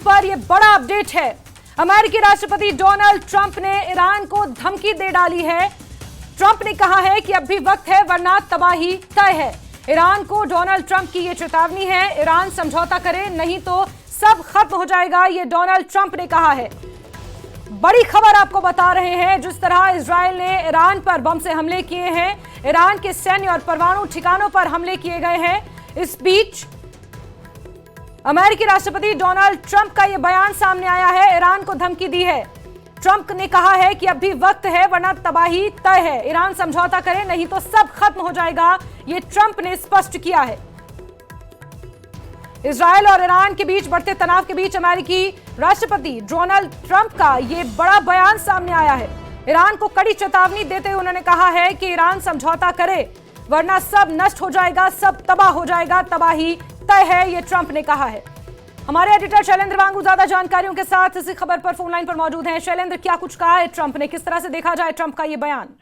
पर यह बड़ा अपडेट है। अमेरिकी राष्ट्रपति डोनाल्ड ट्रंप ने ईरान को धमकी दे डाली है। ट्रंप ने कहा है कि अब भी वक्त है वरना तबाही तय है। ईरान को डोनाल्ड ट्रंप की यह चेतावनी है, ईरान समझौता करे नहीं तो सब खत्म हो जाएगा, ये डोनाल्ड ट्रंप ने कहा है। बड़ी खबर आपको बता रहे हैं, जिस तरह इजराइल ने ईरान पर बम से हमले किए हैं, ईरान के सैन्य और परमाणु ठिकानों पर हमले किए गए हैं। इस बीच अमेरिकी राष्ट्रपति डोनाल्ड ट्रंप का यह बयान सामने आया है, ईरान को धमकी दी है। ट्रंप ने कहा है कि अब भी वक्त है वरना तबाही तय है, ईरान समझौता करे नहीं तो सब खत्म हो जाएगा, ये ट्रंप ने स्पष्ट किया है। इजराइल और ईरान के बीच बढ़ते तनाव के बीच अमेरिकी राष्ट्रपति डोनाल्ड ट्रंप का यह बड़ा बयान सामने आया है। ईरान को कड़ी चेतावनी देते हुए उन्होंने कहा है कि ईरान समझौता करे वरना सब नष्ट हो जाएगा, सब तबाह हो जाएगा, तबाही तय है, ये ट्रंप ने कहा है। हमारे एडिटर शैलेंद्र वांगू ज्यादा जानकारियों के साथ इसी खबर पर फोन लाइन पर मौजूद हैं। शैलेंद्र, क्या कुछ कहा है ट्रंप ने, किस तरह से देखा जाए ट्रंप का ये बयान?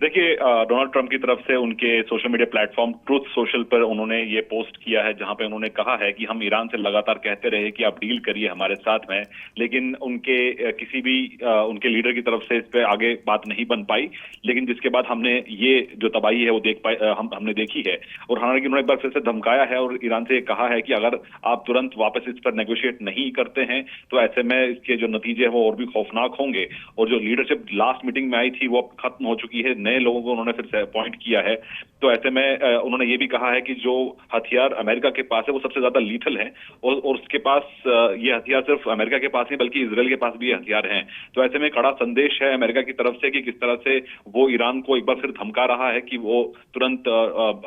देखिए, डोनाल्ड ट्रंप की तरफ से उनके social media platform truth social पर उन्होंने ये पोस्ट किया है, जहां पे उन्होंने कहा है कि हम ईरान से लगातार कहते रहे कि आप डील करिए हमारे साथ में, लेकिन उनके किसी भी उनके लीडर की तरफ से इस पे आगे बात नहीं बन पाई। लेकिन जिसके बाद हमने ये जो तबाही है वो देख पाई, हमने देखी है। और हालांकि उन्होंने एक बार फिर से धमकाया है और ईरान से कहा है कि अगर आप तुरंत वापस इस पर नेगोशिएट नहीं करते हैं तो ऐसे में इसके जो नतीजे हैं वो और भी खौफनाक होंगे। और जो लीडरशिप लास्ट मीटिंग में आई थी वो खत्म हो चुकी है, नए लोगों को उन्होंने फिर से अपॉइंट किया है। तो ऐसे में उन्होंने ये भी कहा है कि जो हथियार अमेरिका के पास है वो सबसे ज्यादा लीथल है और उसके पास ये हथियार सिर्फ अमेरिका के पास नहीं बल्कि इजराइल के पास भी ये हथियार हैं। तो ऐसे में कड़ा संदेश है अमेरिका की तरफ से कि किस तरह से वो ईरान को एक बार फिर धमका रहा है कि वो तुरंत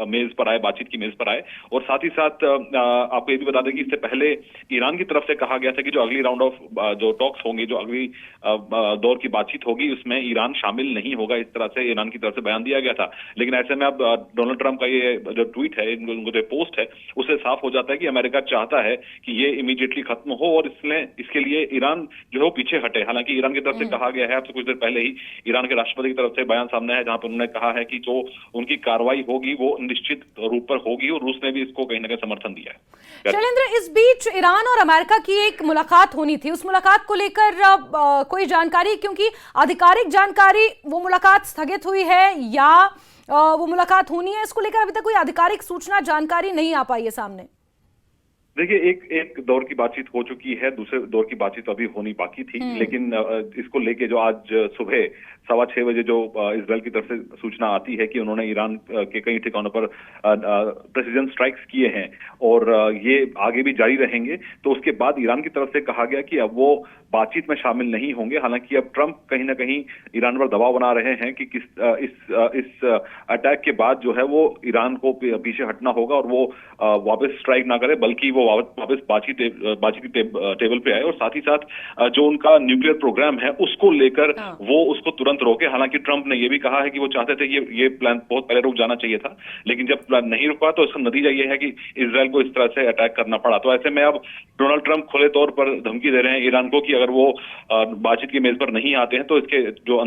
मेज पर आए, बातचीत की मेज पर आए। और साथ ही साथ आपको ये भी बता दें कि इससे पहले ईरान की तरफ से कहा गया था कि जो अगली राउंड ऑफ जो टॉक्स होंगे, जो अगली दौर की बातचीत होगी, उसमें ईरान शामिल नहीं होगा, इस तरह से ईरान की तरफ से बयान दिया गया था। लेकिन ऐसे में अब डोनाल्ड ट्रंप का ये जो ट्वीट है, इनको जो पोस्ट है, उससे साफ हो जाता है कि अमेरिका चाहता है कि ये इमीडिएटली खत्म हो और इसके लिए ईरान जो है वो पीछे हटे। हालांकि ईरान की तरफ से कहा गया है, अब से कुछ देर पहले ही ईरान के राष्ट्रपति की तरफ से बयान सामने है, जहां पर उन्होंने कहा है कि जो उनकी कार्रवाई होगी वो निश्चित रूप पर होगी और रूस ने भी इसको कहीं ना कहीं समर्थन दिया है। शैलेंद्र, इस बीच ईरान और अमेरिका की एक मुलाकात होनी थी, उस मुलाकात को लेकर कोई जानकारी, क्योंकि आधिकारिक जानकारी वो मुलाकात स्थगित हुई है या वो मुलाकात होनी है, इसको लेकर अभी तक कोई आधिकारिक सूचना जानकारी नहीं आ पाई है सामने। देखिए, एक दौर की बातचीत हो चुकी है, दूसरे दौर की बातचीत अभी होनी बाकी थी। लेकिन इसको लेके जो आज सुबह 6:15 बजे जो इजराइल की तरफ से सूचना आती है कि उन्होंने ईरान के कई ठिकानों पर प्रेसिजन स्ट्राइक्स किए हैं और ये आगे भी जारी रहेंगे, तो उसके बाद ईरान की तरफ से कहा गया कि अब वो बातचीत में शामिल नहीं होंगे। हालांकि अब ट्रंप कहीं ना कहीं ईरान पर दबाव बना रहे हैं कि इस अटैक के बाद जो है वो ईरान को पीछे हटना होगा और वो वापस स्ट्राइक ना करे, बल्कि वो वापस बातचीत टेबल पे आए। और साथ ही साथ जो उनका न्यूक्लियर प्रोग्राम है उसको लेकर वो उसको तुरंत रोके। हालांकि ट्रंप ने ये भी कहा है कि वो चाहते थे ये प्लान बहुत पहले रुक जाना चाहिए था, लेकिन जब प्लान नहीं रुका तो इसका नतीजा ये है कि इजराइल को इस तरह से अटैक करना पड़ा। तो ऐसे में अब डोनाल्ड ट्रंप खुले तौर पर धमकी दे रहे हैं ईरान को कि अगर वो बातचीत की मेज पर नहीं आते हैं तो इसके जो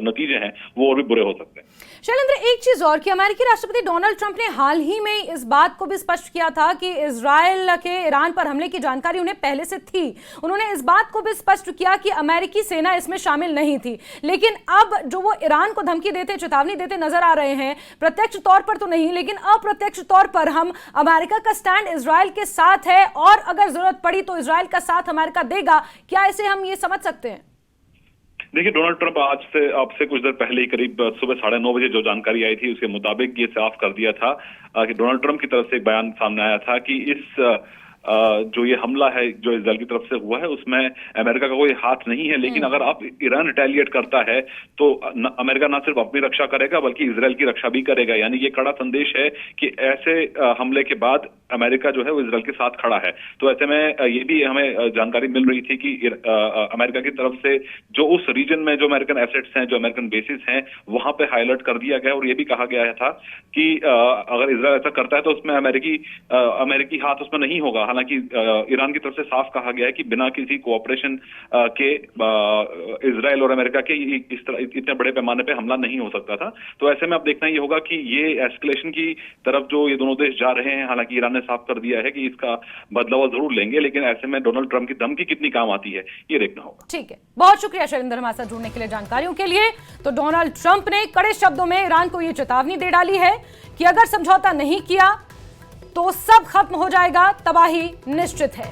नतीजे हैं वो और भी बुरे हो सकते हैं। शैलेंद्र, एक चीज और कि अमेरिकी राष्ट्रपति डोनाल्ड ट्रंप ने हाल ही में इस बात को भी स्पष्ट किया था कि इजराइल के ईरान पर हमले की जानकारी उन्हें पहले से थी। उन्होंने इस बात को भी स्पष्ट किया कि अमेरिकी सेना इसमें शामिल नहीं थी। लेकिन अब जो वो ईरान को धमकी देते, चेतावनी देते नजर आ रहे हैं, प्रत्यक्ष तौर पर तो नहीं लेकिन अप्रत्यक्ष तौर पर, हम अमेरिका का स्टैंड इजराइल के साथ है और अगर जरूरत पड़ी तो इजराइल का साथ अमेरिका देगा, क्या ऐसे हम ये समझ सकते हैं? देखिए, डोनाल्ड ट्रंप अब से कुछ देर पहले ही करीब सुबह 9:30 बजे जो जानकारी आई थी उसके मुताबिक ये साफ कर दिया था कि डोनाल्ड ट्रंप की तरफ से एक बयान सामने आया था कि इस जो ये हमला है जो इजराइल की तरफ से हुआ है उसमें अमेरिका का कोई हाथ नहीं है, लेकिन अगर आप ईरान रिटेलिएट करता है तो अमेरिका ना सिर्फ अपनी रक्षा करेगा बल्कि इजराइल की रक्षा भी करेगा। यानी ये कड़ा संदेश है कि ऐसे हमले के बाद अमेरिका जो है वो इजराइल के साथ खड़ा है। तो ऐसे में ये भी हमें जानकारी मिल रही थी कि अमेरिका की तरफ से जो उस रीजन में जो अमेरिकन एसेट्स हैं, जो अमेरिकन बेसिस हैं, वहां पे हाईलाइट कर दिया गया और ये भी कहा गया था कि अगर इजराइल ऐसा करता है तो उसमें अमेरिकी हाथ उसमें नहीं होगा। हालांकि ईरान की तरफ से साफ कहा गया है कि बिना किसी कोऑपरेशन के इजराइल और अमेरिका के इस तरह इतने बड़े पैमाने पे हमला नहीं हो सकता था। तो ऐसे में अब देखना ये होगा कि ये एस्केलेशन की तरफ जो ये दोनों देश जा रहे हैं, हालांकि ईरान ने ने साफ कर दिया है कि इसका बदलाव जरूर लेंगे, लेकिन ऐसे में डोनाल्ड ट्रंप की धमकी कितनी काम आती है ये देखना होगा। ठीक है, बहुत शुक्रिया शैलेंद्र हमारे साथ जुड़ने के लिए, जानकारियों के लिए। तो डोनाल्ड ट्रंप ने कड़े शब्दों में ईरान को यह चेतावनी दे डाली है कि अगर समझौता नहीं किया तो सब खत्म हो जाएगा, तबाही निश्चित है।